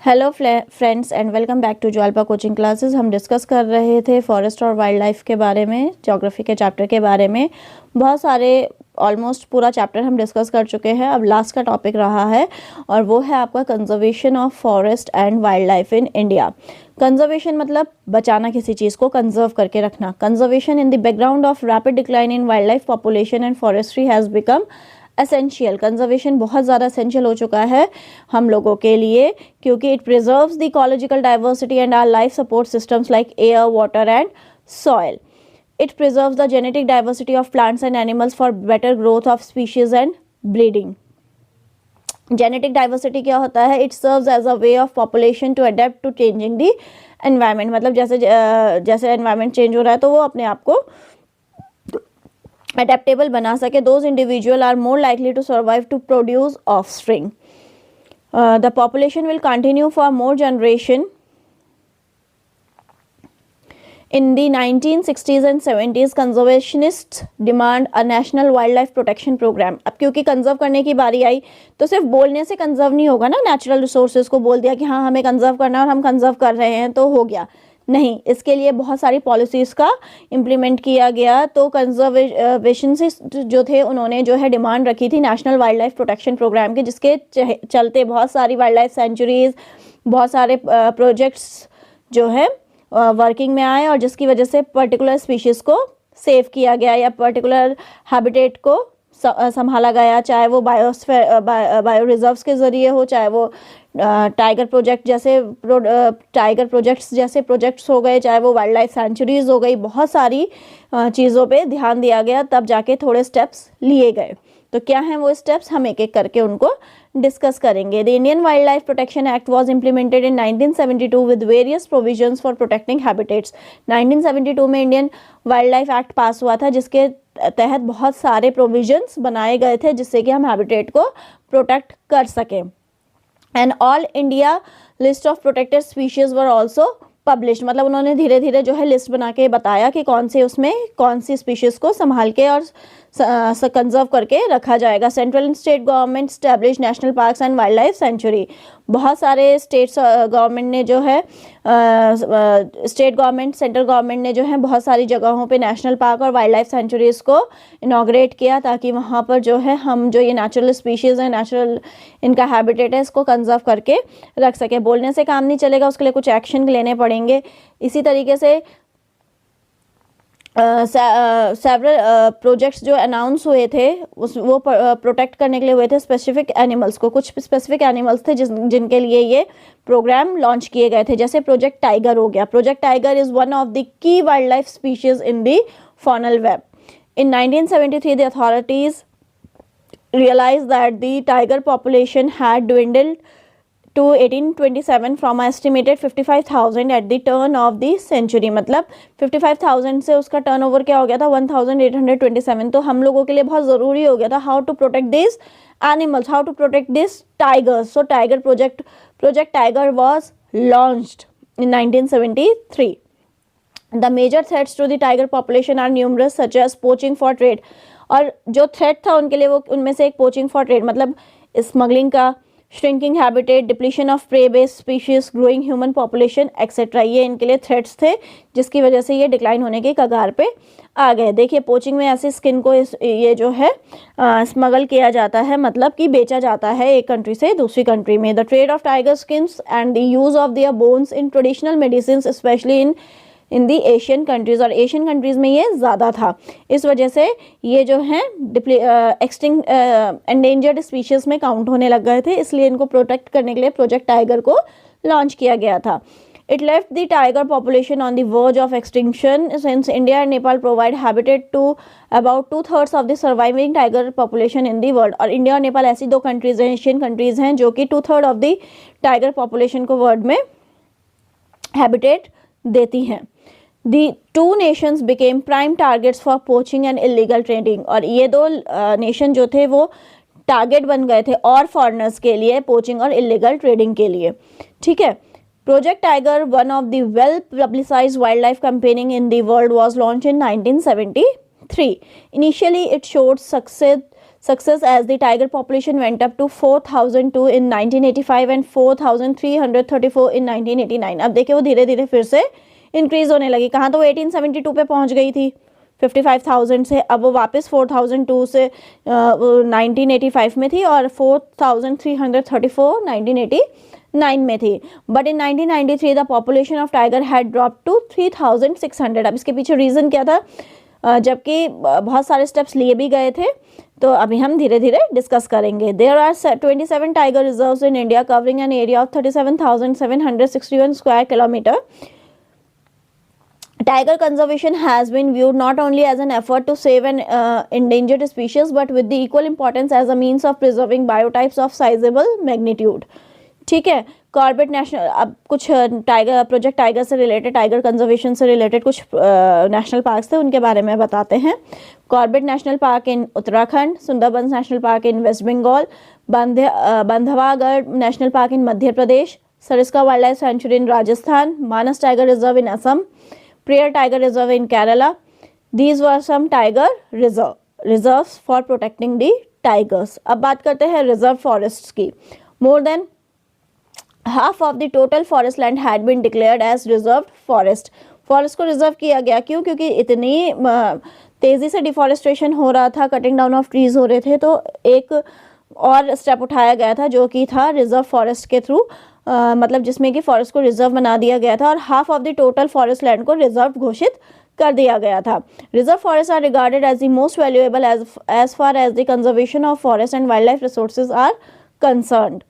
Hello friends and welcome back to Jwalpa coaching classes. हम discuss कर रहे थे फॉरेस्ट और वाइल्ड लाइफ के बारे में, ज्योग्राफी के चैप्टर के बारे में। बहुत सारे ऑलमोस्ट पूरा चैप्टर हम डिस्कस कर चुके हैं। अब लास्ट का टॉपिक रहा है और वो है आपका conservation of forest and wild life in India. Conservation मतलब बचाना, किसी चीज़ को कंजर्व करके रखना। Conservation in the background of rapid decline in wild life population and forestry has become essential. Conservation बहुत ज़्यादा एसेंशियल हो चुका है हम लोगों के लिए, क्योंकि it preserves the ecological diversity and our life support systems like air, water and soil. It preserves the genetic diversity of plants and animals for better growth of species and breeding. Genetic diversity क्या होता है? It serves as a way of population to adapt to changing the environment. मतलब जैसे environment change हो रहा है तो वो अपने आप को adaptable बना सके. Those individuals are more likely to survive to produce offspring. The population will continue for more generation. In the 1960s and 70s, conservationists demand a national wildlife protection program. अब क्योंकि कंजर्व करने की बारी आई तो सिर्फ बोलने से कंजर्व नहीं होगा ना. नेचुरल रिसोर्सेज को बोल दिया कि हाँ हमें कंजर्व करना है और हम कंजर्व कर रहे हैं तो हो गया नहीं. इसके लिए बहुत सारी पॉलिसीज़ का इम्प्लीमेंट किया गया. तो कंजर्वेशनिस्ट जो थे उन्होंने जो है डिमांड रखी थी national wild life protection program की, जिसके चलते बहुत सारी वाइल्ड लाइफ सेंचुरीज़, बहुत सारे प्रोजेक्ट्स जो है वर्किंग में आए और जिसकी वजह से पर्टिकुलर स्पीशीज़ को सेव किया गया या पर्टिकुलर हैबिटेट को संभाला गया, चाहे वो बायो रिजर्व्स के ज़रिए हो, चाहे वो टाइगर प्रोजेक्ट्स जैसे प्रोजेक्ट्स हो गए, चाहे वो वाइल्ड लाइफ सेंचुरीज़ हो गई. बहुत सारी चीज़ों पे ध्यान दिया गया, तब जाके थोड़े स्टेप्स लिए गए. तो क्या हैं वो स्टेप्स, हम एक एक करके उनको डिस्कस करेंगे. The Indian wild life protection act was implemented in 1972 with various provisions for protecting habitats. 1972 में इंडियन वाइल्ड लाइफ एक्ट पास हुआ था, जिसके तहत बहुत सारे प्रोविजंस बनाए गए थे जिससे कि हम हैबिटेट को प्रोटेक्ट कर सकें. And all India list of protected species were also publish. मतलब उन्होंने धीरे धीरे जो है लिस्ट बना के बताया कि कौन सी स्पीशीज़ को संभाल के और कंजर्व करके रखा जाएगा. Central and state government establish national parks and wild life sanctuary. बहुत सारे स्टेट्स गवर्नमेंट ने जो है स्टेट गवर्नमेंट, सेंट्रल गवर्नमेंट ने जो है बहुत सारी जगहों पे नेशनल पार्क और वाइल्ड लाइफ सेंचुरीज़ को इनॉग्रेट किया, ताकि वहाँ पर जो है हम जो ये नेचुरल स्पीशीज़ है, नेचुरल इनका हैबिटेट है, इसको कंजर्व करके रख सके. बोलने से काम नहीं चलेगा, उसके लिए कुछ एक्शन लेने पड़ेंगे. इसी तरीके से सेवरल प्रोजेक्ट्स जो अनाउंस हुए थे वो प्रोटेक्ट करने के लिए हुए थे स्पेसिफिक एनिमल्स को. कुछ स्पेसिफिक एनिमल्स थे जिनके लिए ये प्रोग्राम लॉन्च किए गए थे. जैसे प्रोजेक्ट टाइगर हो गया. Project tiger is one of the key wild life species in the faunal web. In 1973 the authorities realized that the tiger population had dwindled to 1827 from an estimated 55,000 at the turn of the century. मतलब 55,000 से उसका turnover क्या हो गया था, 1827. तो हम लोगों के लिए बहुत ज़रूरी हो गया था how to protect this animals, how to protect this tigers. So tiger project tiger was launched in 1973. The major threats to the tiger population are numerous such as poaching for trade. और जो threat था उनके लिए वो उनमें से एक poaching for trade, मतलब स्मगलिंग का, shrinking habitat, depletion of prey based species, growing human population etcetera. ये इनके लिए थ्रेट्स थे जिसकी वजह से ये डिक्लाइन होने के कगार पे आ गए. देखिए पोचिंग में ऐसी स्किन को ये जो है स्मगल किया जाता है, मतलब कि बेचा जाता है एक कंट्री से दूसरी कंट्री में. The trade off tiger skins and the use of their bones in traditional medicine specially in the Asian countries. और एशियन कंट्रीज़ में ये ज़्यादा था. इस वजह से ये जो हैं एंडेंजर्ड स्पीशीज़ में काउंट होने लग गए थे, इसलिए इनको प्रोटेक्ट करने के लिए प्रोजेक्ट टाइगर को लॉन्च किया गया था. It left the tiger population on the verge of extinction since India and Nepal provide habitat to about 2/3 of the surviving tiger population in the world. और इंडिया और नेपाल ऐसी दो कंट्रीज़ हैं, एशियन कंट्रीज़ हैं, जो कि 2/3 ऑफ द टाइगर पॉपुलेशन को world में हैबिटेट देती हैं. The two nations became prime targets for poaching and illegal trading. और ये दो नेशन जो थे वो टारगेट बन गए थे और फॉरेनर्स के लिए पोचिंग और इलीगल ट्रेडिंग के लिए. ठीक है. Project tiger, one of the well publicised wild life campaigning in the world, was launch in 1973. Initially it showed success as the tiger population went up to 4002 in 1985 and 4334 in 1989। अब देखिए वो धीरे धीरे फिर से इंक्रीज होने लगी। कहाँ तो वो 1872 पे पहुंच गई थी 55,000 से, अब वो वापस 4002 से 1985 में थी और 4334 1989 में थी। But in 1993 the population of tiger had drop to 3600। अब इसके पीछे रीज़न क्या था? जबकि बहुत सारे स्टेप्स लिए भी गए थे, तो अभी हम धीरे धीरे डिस्कस करेंगे। There are 27 tiger reserves in India covering an area of 37,761 square kilometre. Tiger conservation has been viewed not only as an effort to save an endangered species but with the equal importance as a means of preserving biotypes of sizable magnitude। ठीक है, Corbett national, अब कुछ tiger project tiger से related, tiger conservation से related कुछ national parks थे, उनके बारे में बताते हैं। Corbett national park in Uttarakhand, Sundarbans national park in West Bengal, Bandhavgarh national park in Madhya Pradesh, Sariska wildlife sanctuary in Rajasthan, Manas tiger reserve in Assam, Periyar tiger reserve in Kerala. These were some tiger reserves for protecting the tigers. अब बात करते हैं रिजर्व फॉरेस्ट्स की। More than half of the total forest land had been declared as reserved forest। Forest को reserve किया गया, क्यों? क्योंकि इतनी तेज़ी से डिफॉरेस्टेशन हो रहा था, कटिंग डाउन ऑफ ट्रीज हो रहे थे, तो एक और स्टेप उठाया गया था जो कि था रिजर्व फॉरेस्ट के थ्रू, मतलब जिसमें कि फॉरेस्ट को रिजर्व बना दिया गया था और half of the total forest land को रिजर्व घोषित कर दिया गया था। Reserve forest are regarded as the most valuable as far as the conservation of forest and wild life resources are concerned.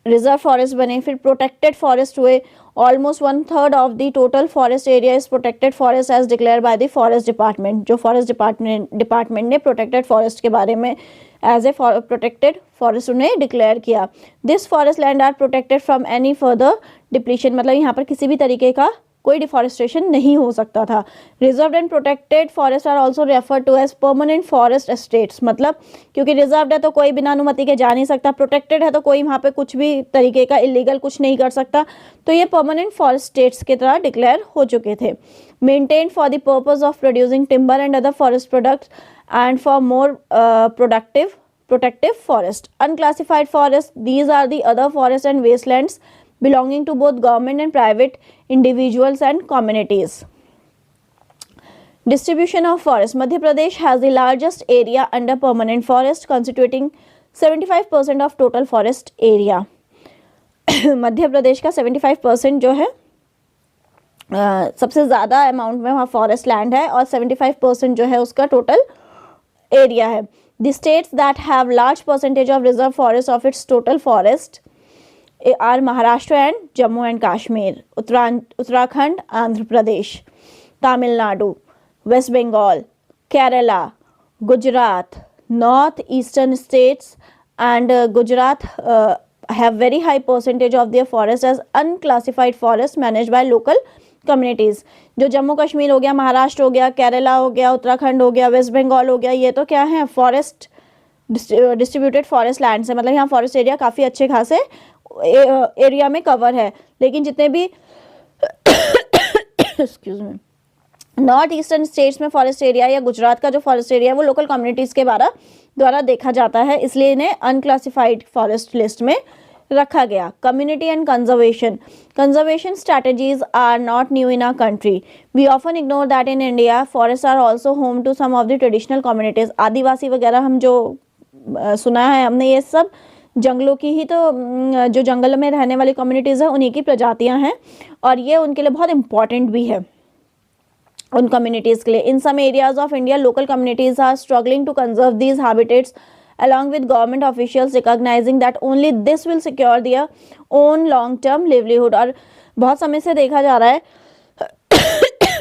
Reserve forest बने, फिर प्रोटेक्टेड फॉरेस्ट हुए। Almost 1/3 of the total forest area is protected forest as declare by the forest department. जो forest department ने protected forest के बारे में as a protected forest उन्हें declare किया। This forest land are protected from any further depletion, मतलब यहाँ पर किसी भी तरीके का कोई डिफॉरेस्टेशन नहीं हो सकता था। Reserved and protected forest are also refer to as permanent forest estates, मतलब क्योंकि रिजर्व्ड है तो कोई बिना अनुमति के जा नहीं सकता, प्रोटेक्टेड है तो कोई वहाँ पे कुछ भी तरीके का इलीगल कुछ नहीं कर सकता, तो ये परमानेंट फॉरेस्ट स्टेट्स की तरह डिक्लेयर हो चुके थे। Maintained for the purpose of producing timber and other forest products and for more protective forest। Unclassified forests, these are the other forests and wastelands belonging to both government and private individuals and communities। Distribution of forest, Madhya Pradesh has the largest area under permanent forest constituting 75% of total forest area। Madhya Pradesh का 75% जो है सबसे ज़्यादा amount में वहाँ forest land है और 75% जो है उसका टोटल एरिया है। The states that have large percentage of reserve forest of its total forest are Maharashtra and Jammu and Kashmir, Uttarakhand, Andhra Pradesh, Tamil Nadu, West Bengal, Kerala, Gujarat, North Eastern states and Gujarat have very high percentage of their forest as unclassified forest managed by local communities. जो जम्मू कश्मीर हो गया, महाराष्ट्र हो गया, केरला हो गया, उत्तराखंड हो गया, waste Bengal हो गया, ये तो क्या है फॉरेस्ट डिस्ट्रीब्यूटेड फॉरेस्ट लैंड है, मतलब यहाँ फॉरेस्ट एरिया काफ़ी अच्छे खासे एरिया में कवर है। लेकिन जितने भी excuse me north eastern states में फॉरेस्ट एरिया या गुजरात का जो फॉरेस्ट एरिया है वो लोकल कम्युनिटीज़ के द्वारा देखा जाता है, इसलिए इन्हें अनक्लासिफाइड फॉरेस्ट लिस्ट में रखा गया। Community and conservation strategies are not new in our country. We often ignore that in India forest are also home to some of the traditional communities. आदिवासी वगैरह हम जो सुना है हमने, ये सब जंगलों की ही, तो जो जंगल में रहने वाली कम्युनिटीज़ है उन्हीं की प्रजातियां हैं और ये उनके लिए बहुत इंपॉर्टेंट भी है उन कम्युनिटीज़ के लिए। In some areas of India local communities are struggling to conserve these habitats along with government officials recognizing that only this will secure their own long term livelihood। और बहुत समय से देखा जा रहा है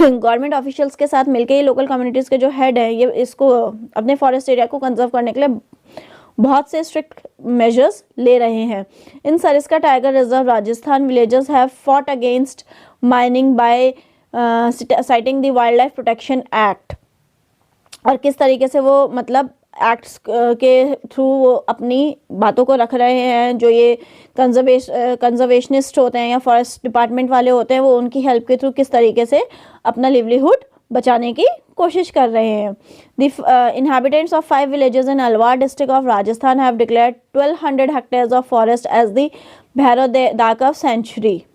गवर्नमेंट ऑफिशियल्स के साथ मिलकर ये लोकल कम्युनिटीज़ के जो हेड है ये इसको अपने फॉरेस्ट एरिया को कंजर्व करने के लिए बहुत से स्ट्रिक्ट मेजर्स ले रहे हैं। In Sariska tiger reserve Rajasthan villagers have fought against mining by citing the wild life protection act. और किस तरीके से वो मतलब एक्ट्स के थ्रू वो अपनी बातों को रख रहे हैं, जो ये कंजर्वेशनिस्ट होते हैं या फॉरेस्ट डिपार्टमेंट वाले होते हैं वो उनकी हेल्प के थ्रू किस तरीके से अपना लिवलीहुड बचाने की कोशिश कर रहे हैं। The inhabitants of 5 villages in Alwar district of Rajasthan have declared 1200 hectares of forest as the Bhairodaka sanctuary.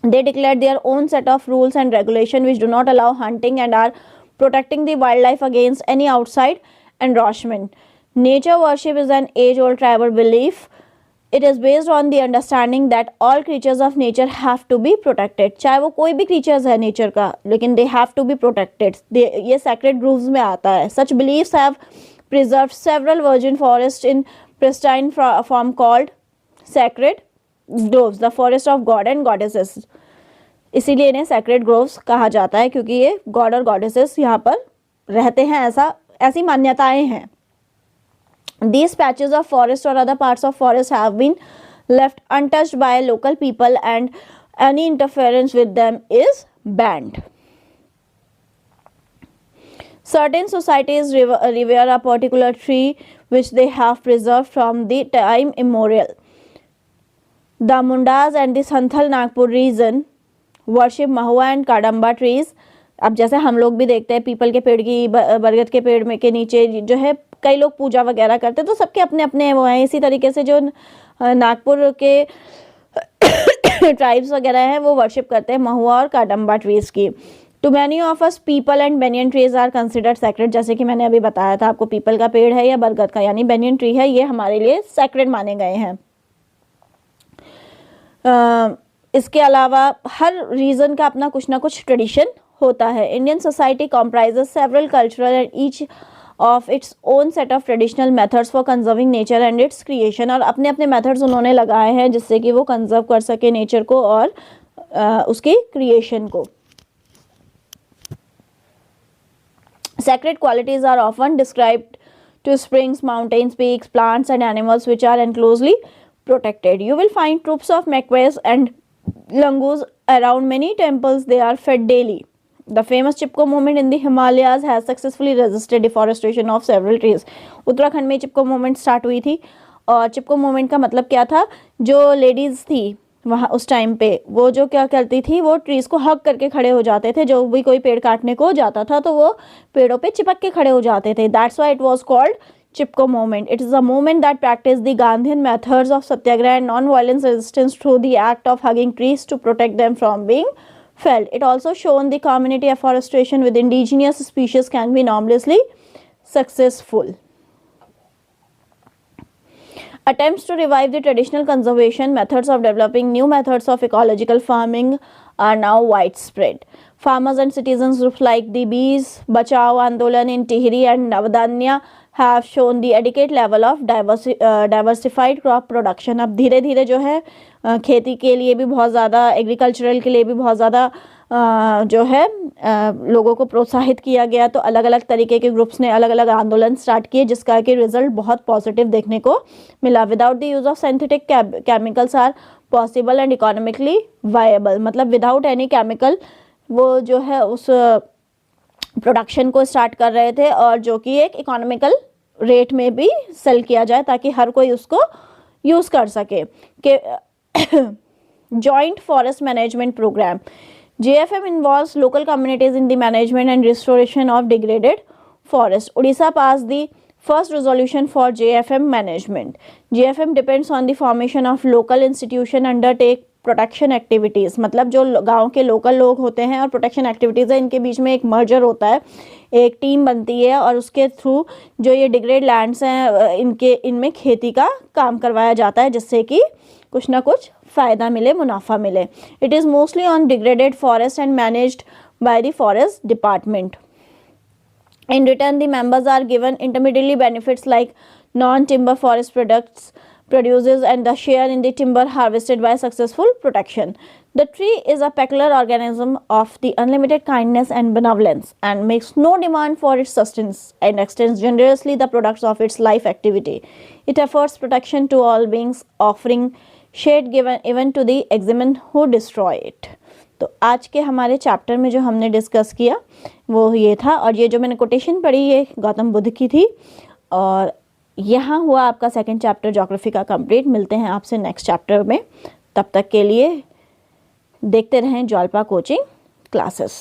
They declared their own set of rules and regulation which do not allow hunting and are protecting the wildlife against any outside encroachment. Nature worship is an age-old tribal belief. It is based on the understanding that all creatures of nature have to be protected. चाहे वो कोई भी creatures है nature का, लेकिन they have to be protected. ये sacred groves में आता है. Such beliefs have preserved several virgin forests in pristine form called sacred groves, the forest of god and goddesses. इसीलिए इन्हें sacred groves कहा जाता है क्योंकि ये god और goddesses यहाँ पर रहते हैं, ऐसी मान्यताएं हैं. These patches of forest or other parts of forest have been left untouched by local people and any interference with them is banned. Certain societies revere a particular tree which they have preserved from the time immemorial. The Mundas and the Santhal Nagpur region worship Mahua and Kadamba trees. अब जैसे हम लोग भी देखते हैं people के पेड़ की, बरगद के पेड़ में के नीचे जो है कई लोग पूजा वगैरह करते हैं, तो सबके अपने अपने वो हैं. इसी तरीके से जो नागपुर के ट्राइब्स वगैरह हैं वो वर्शिप करते हैं महुआ और काडम्बा ट्रीज की. To many of us peepal and banyan trees are considered sacred. जैसे कि मैंने अभी बताया था आपको, पीपल का पेड़ है या बरगद का यानी बेनियन ट्री है, ये हमारे लिए सैक्रेड माने गए हैं. इसके अलावा हर रीजन का अपना कुछ ना कुछ ट्रेडिशन होता है. Indian society comprises several cultural and each of its own set of traditional methods for conserving nature and it's creation. और अपने अपने मेथड्स उन्होंने लगाए हैं जिससे कि वो कंजर्व कर सके नेचर को और उसकी क्रिएशन को. Sacred qualities are often described to springs, mountains, peaks, plants and animals which are enclosely protected. You will find troops of macaques and langurs around many temples. They are fed daily. The famous Chipko movement in the Himalayas has successfully resisted deforestation of several trees. Uttarakhand में चिपको movement start हुई थी और चिपको movement का मतलब क्या था, जो ladies थी वहाँ उस टाइम पे वो जो क्या करती थी, वो ट्रीज़ को हग करके खड़े हो जाते थे. जो भी कोई पेड़ काटने को जाता था तो वो पेड़ों पे चिपक के खड़े हो जाते थे. That's why it was called Chipko movement. It is a movement that practiced the Gandhian methods of satyagraha and non-violence resistance through the act of hugging trees to protect them from being felled. It also shown the community afforestation with indigenous species can be enormously successful. Attempts to revive the traditional conservation methods of developing new methods of ecological farming are now widespread. Farmers and citizens groups like the Bees Bachao Andolan in Tihri and Navdanya have shown the adequate level of diversified crop production. अब धीरे धीरे जो है खेती के लिए भी बहुत ज़्यादा, एग्रीकल्चरल के लिए भी बहुत ज़्यादा जो है लोगों को प्रोत्साहित किया गया. तो अलग अलग तरीके के ग्रुप्स ने अलग अलग आंदोलन स्टार्ट किए जिसका कि रिजल्ट बहुत पॉजिटिव देखने को मिला. Without the use of synthetic chemicals are possible and economically viable. मतलब विदाउट एनी केमिकल वो जो है उस प्रोडक्शन को स्टार्ट कर रहे थे और जो कि एक इकोनॉमिकल रेट में भी सेल किया जाए ताकि हर कोई उसको यूज़ कर सके. Joint forest management program JFM involves local communities in the management and restoration of degraded forest. Odisha passed the first resolution for JFM management. JFM depends on the formation of local institution undertake protection activities. मतलब जो गांव के local लोग होते हैं और protection activities है, इनके बीच में एक मर्जर होता है, एक टीम बनती है और उसके थ्रू जो ये डिग्रेड लैंड्स हैं इनमें खेती का काम करवाया जाता है जिससे कि कुछ ना कुछ फ़ायदा मिले, मुनाफा मिले. It is mostly on degraded forest and managed by the forest department. In return, the members are given intermediately benefits like non-timber forest products produces and the share in the timber harvested by successful protection. The tree is a peculiar organism of the unlimited kindness and benevolence and makes no demand for its sustenance and extends generously the products of its life activity. It offers protection to all beings, offering shade given even to the examen who destroy it. तो आज के हमारे chapter में जो हमने discuss किया वो ये था और ये जो मैंने कोटेशन पढ़ी ये गौतम बुद्ध की थी. और यहाँ हुआ आपका सेकंड चैप्टर ज्योग्राफी का कंप्लीट. मिलते हैं आपसे नेक्स्ट चैप्टर में. तब तक के लिए देखते रहें ज्वालपा कोचिंग क्लासेस.